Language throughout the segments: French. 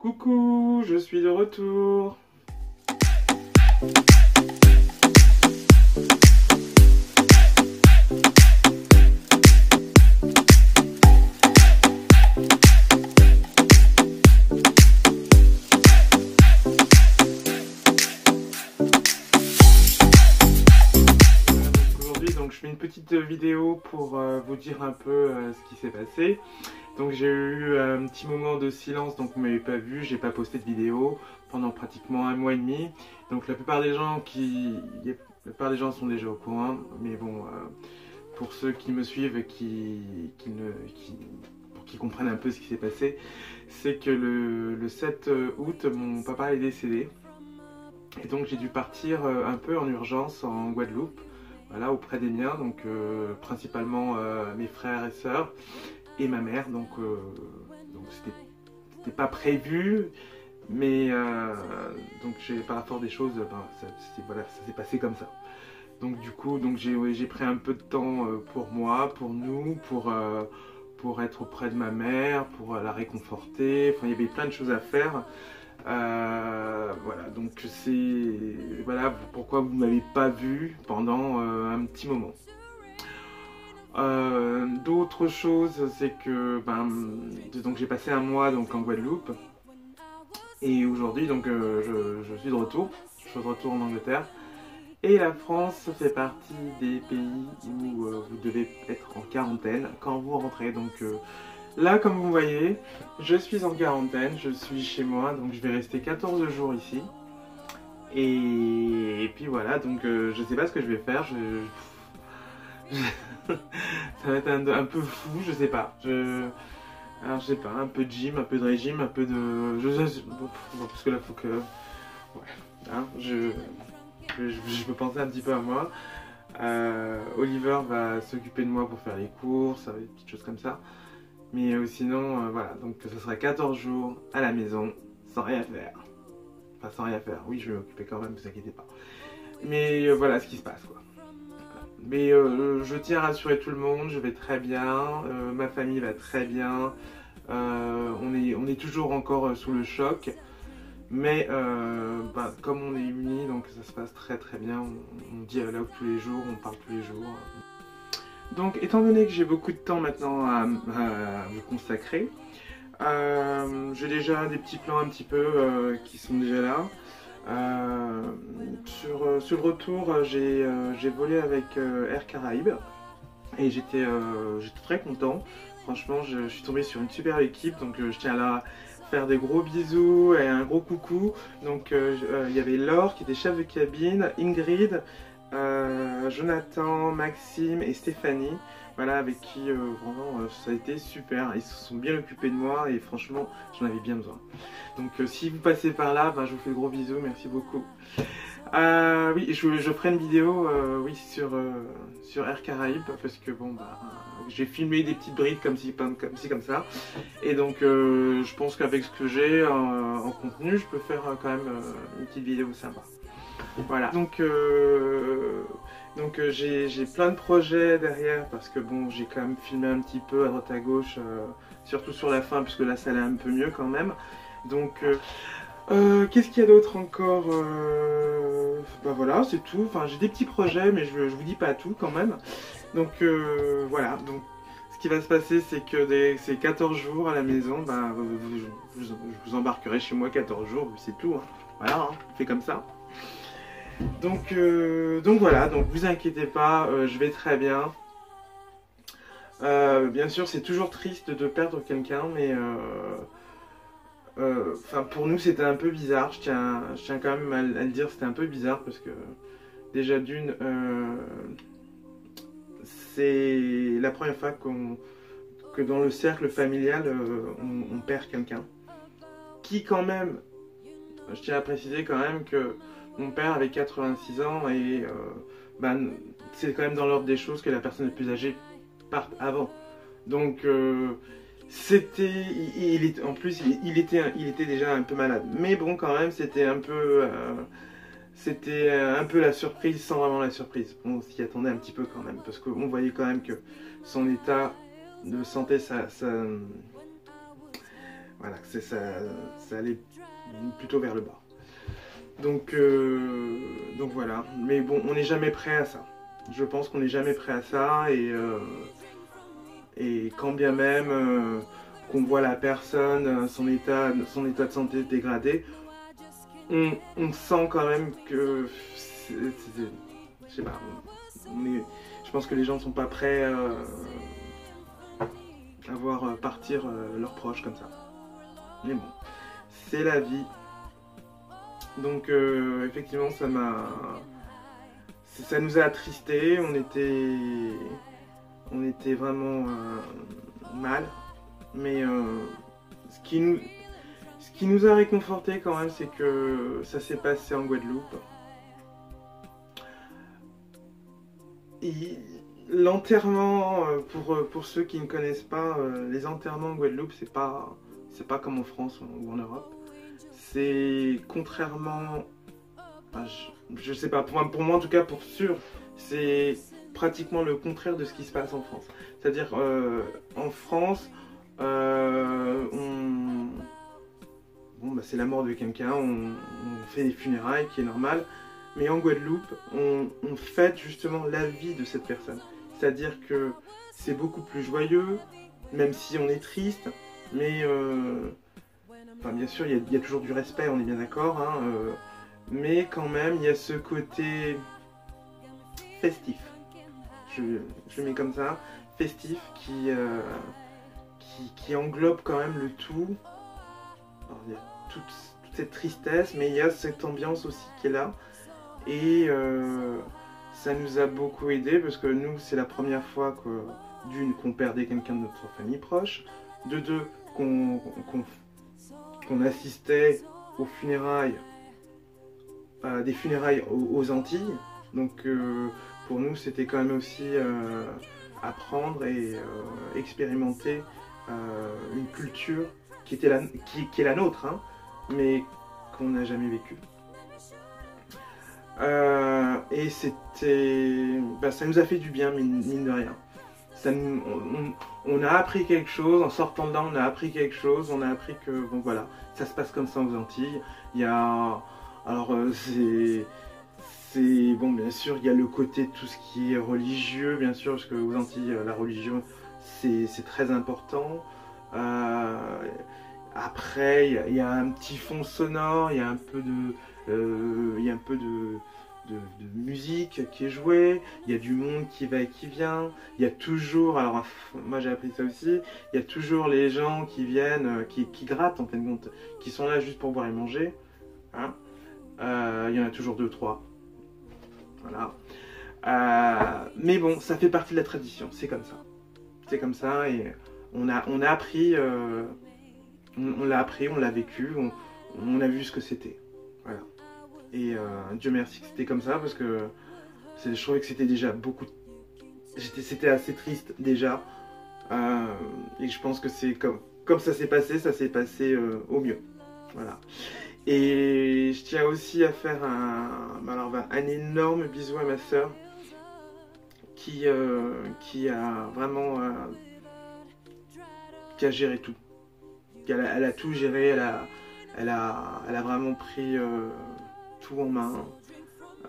Coucou, je suis de retour. Aujourd'hui, donc je fais une petite vidéo pour vous dire un peu ce qui s'est passé. Donc j'ai eu un petit moment de silence, donc vous m'avez pas vu, j'ai pas posté de vidéo pendant pratiquement 1 mois et demi. Donc la plupart des gens sont déjà au courant, mais bon, pour ceux qui me suivent et pour qu'ils comprennent un peu ce qui s'est passé, c'est que le 7 août, mon papa est décédé. Et donc j'ai dû partir un peu en urgence en Guadeloupe, voilà, auprès des miens, donc principalement mes frères et sœurs et ma mère, donc c'était pas prévu, mais donc par la force des choses, voilà, ça s'est passé comme ça. Donc du coup, j'ai pris un peu de temps pour moi, pour nous, pour être auprès de ma mère, pour la réconforter. Enfin, il y avait plein de choses à faire. Voilà, donc voilà pourquoi vous ne m'avez pas vu pendant un petit moment. D'autres choses, c'est que donc j'ai passé 1 mois donc en Guadeloupe et aujourd'hui donc je suis de retour. Je suis de retour en Angleterre et la France fait partie des pays où vous devez être en quarantaine quand vous rentrez. Donc là, comme vous voyez, je suis en quarantaine, je suis chez moi, donc je vais rester 14 jours ici. Et puis voilà, donc je sais pas ce que je vais faire. Ça va être un peu fou, je sais pas. Alors je sais pas, un peu de gym, un peu de régime, un peu de... Bon, parce que là faut que... Ouais, hein, je peux penser un petit peu à moi. Oliver va s'occuper de moi pour faire les courses, des petites choses comme ça. Mais sinon, voilà, donc ce sera 14 jours à la maison, sans rien faire. Enfin, sans rien faire, oui, je vais m'occuper quand même, ne vous inquiétez pas. Mais voilà ce qui se passe, quoi. Mais je tiens à rassurer tout le monde, je vais très bien, ma famille va très bien, on est toujours encore sous le choc, mais comme on est unis, donc ça se passe très très bien, on dialogue tous les jours, on parle tous les jours. Donc étant donné que j'ai beaucoup de temps maintenant à vous consacrer, j'ai déjà des petits plans un petit peu qui sont déjà là. Sur le retour, j'ai volé avec Air Caraïbes et j'étais très content. Franchement, je suis tombé sur une super équipe, donc je tiens à la faire des gros bisous et un gros coucou. Donc il y avait Laure qui était chef de cabine, Ingrid, Jonathan, Maxime et Stéphanie. Voilà, avec qui vraiment ça a été super. Ils se sont bien occupés de moi et franchement j'en avais bien besoin. Donc si vous passez par là, je vous fais de gros bisous, merci beaucoup. Oui, je ferai une vidéo oui, sur Air Caraïbes parce que bon j'ai filmé des petites brides comme ça. Et donc je pense qu'avec ce que j'ai en contenu, je peux faire quand même une petite vidéo sympa. Voilà, donc j'ai plein de projets derrière parce que bon, j'ai quand même filmé un petit peu à droite à gauche, surtout sur la fin puisque là ça allait un peu mieux quand même. Donc qu'est-ce qu'il y a d'autre encore? Voilà, c'est tout. Enfin, j'ai des petits projets mais je vous dis pas tout quand même. Donc voilà, donc ce qui va se passer c'est que ces 14 jours à la maison, je vous embarquerai chez moi 14 jours, c'est tout. Hein. Voilà, hein, on fait comme ça. Donc voilà, donc vous inquiétez pas, je vais très bien. Bien sûr, c'est toujours triste de perdre quelqu'un, mais pour nous c'était un peu bizarre. Je tiens quand même à le dire, c'était un peu bizarre parce que déjà d'une, c'est la première fois que dans le cercle familial on perd quelqu'un. Qui quand même, je tiens à préciser quand même que mon père avait 86 ans et c'est quand même dans l'ordre des choses que la personne la plus âgée parte avant. Donc en plus il était déjà un peu malade. Mais bon quand même c'était un peu la surprise sans vraiment la surprise. On s'y attendait un petit peu quand même parce qu'on voyait quand même que son état de santé voilà, ça allait plutôt vers le bas. Donc voilà, mais bon, on n'est jamais prêt à ça. Je pense qu'on n'est jamais prêt à ça, et quand bien même qu'on voit la personne, son état de santé dégradé, on sent quand même que je sais pas, je pense que les gens ne sont pas prêts à voir partir leurs proches comme ça. Mais bon, c'est la vie. Donc effectivement, ça nous a attristés. On était vraiment mal. Mais ce qui nous a réconforté quand même, c'est que ça s'est passé en Guadeloupe. L'enterrement, pour ceux qui ne connaissent pas, les enterrements en Guadeloupe, c'est pas comme en France ou en Europe. C'est contrairement, enfin, je sais pas, pour moi en tout cas, pour sûr, c'est pratiquement le contraire de ce qui se passe en France. C'est-à-dire, en France, c'est la mort de quelqu'un, on fait des funérailles, qui est normal. Mais en Guadeloupe, on fête justement la vie de cette personne. C'est-à-dire que c'est beaucoup plus joyeux, même si on est triste, mais enfin, bien sûr, il y a toujours du respect, on est bien d'accord, hein, mais quand même, il y a ce côté festif. Je le mets comme ça, festif, qui englobe quand même le tout. Alors, il y a toute cette tristesse, mais il y a cette ambiance aussi qui est là. Et ça nous a beaucoup aidé parce que nous, c'est la première fois qu'on perdait quelqu'un de notre famille proche, de deux, qu'on assistait aux funérailles, des funérailles aux Antilles. Donc pour nous, c'était quand même aussi apprendre et expérimenter une culture qui est la nôtre, hein, mais qu'on n'a jamais vécue. Et c'était, ça nous a fait du bien, mine de rien. On a appris quelque chose, en sortant de là on a appris quelque chose, on a appris que bon voilà, ça se passe comme ça aux Antilles. Il y a, alors bon, bien sûr il y a le côté tout ce qui est religieux, bien sûr, parce que aux Antilles la religion c'est très important. Après il y a un petit fond sonore, il y a un peu de musique qui est jouée, il y a du monde qui va et qui vient, il y a toujours, alors moi j'ai appris ça aussi, il y a toujours les gens qui viennent, qui grattent en fin de compte, qui sont là juste pour boire et manger, hein. Il y en a toujours 2-3, voilà. Mais bon, ça fait partie de la tradition, c'est comme ça, et on a appris, on l'a appris, on l'a vécu, on a vu ce que c'était, voilà. Et Dieu merci que c'était comme ça, parce que je trouvais que c'était déjà c'était assez triste déjà, et je pense que c'est comme ça s'est passé au mieux, voilà. Et je tiens aussi à faire un énorme bisou à ma soeur qui a vraiment qui a géré tout, elle a tout géré, elle a vraiment pris tout en main.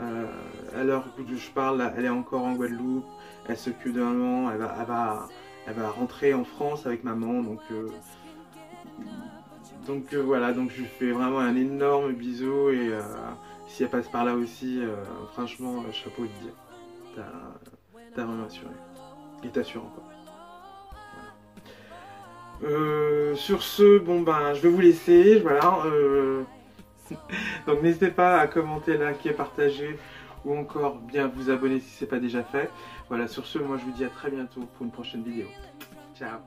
À l'heure où je parle, elle est encore en Guadeloupe, elle s'occupe de maman, elle va rentrer en France avec maman, donc voilà, donc je lui fais vraiment un énorme bisou, et si elle passe par là aussi, franchement, chapeau de dire, t'as vraiment assuré, et t'assures encore. Voilà. Sur ce, bon je vais vous laisser, voilà. Donc n'hésitez pas à commenter, liker, partager, ou encore bien vous abonner si ce n'est pas déjà fait. Voilà, sur ce, moi je vous dis à très bientôt pour une prochaine vidéo. Ciao.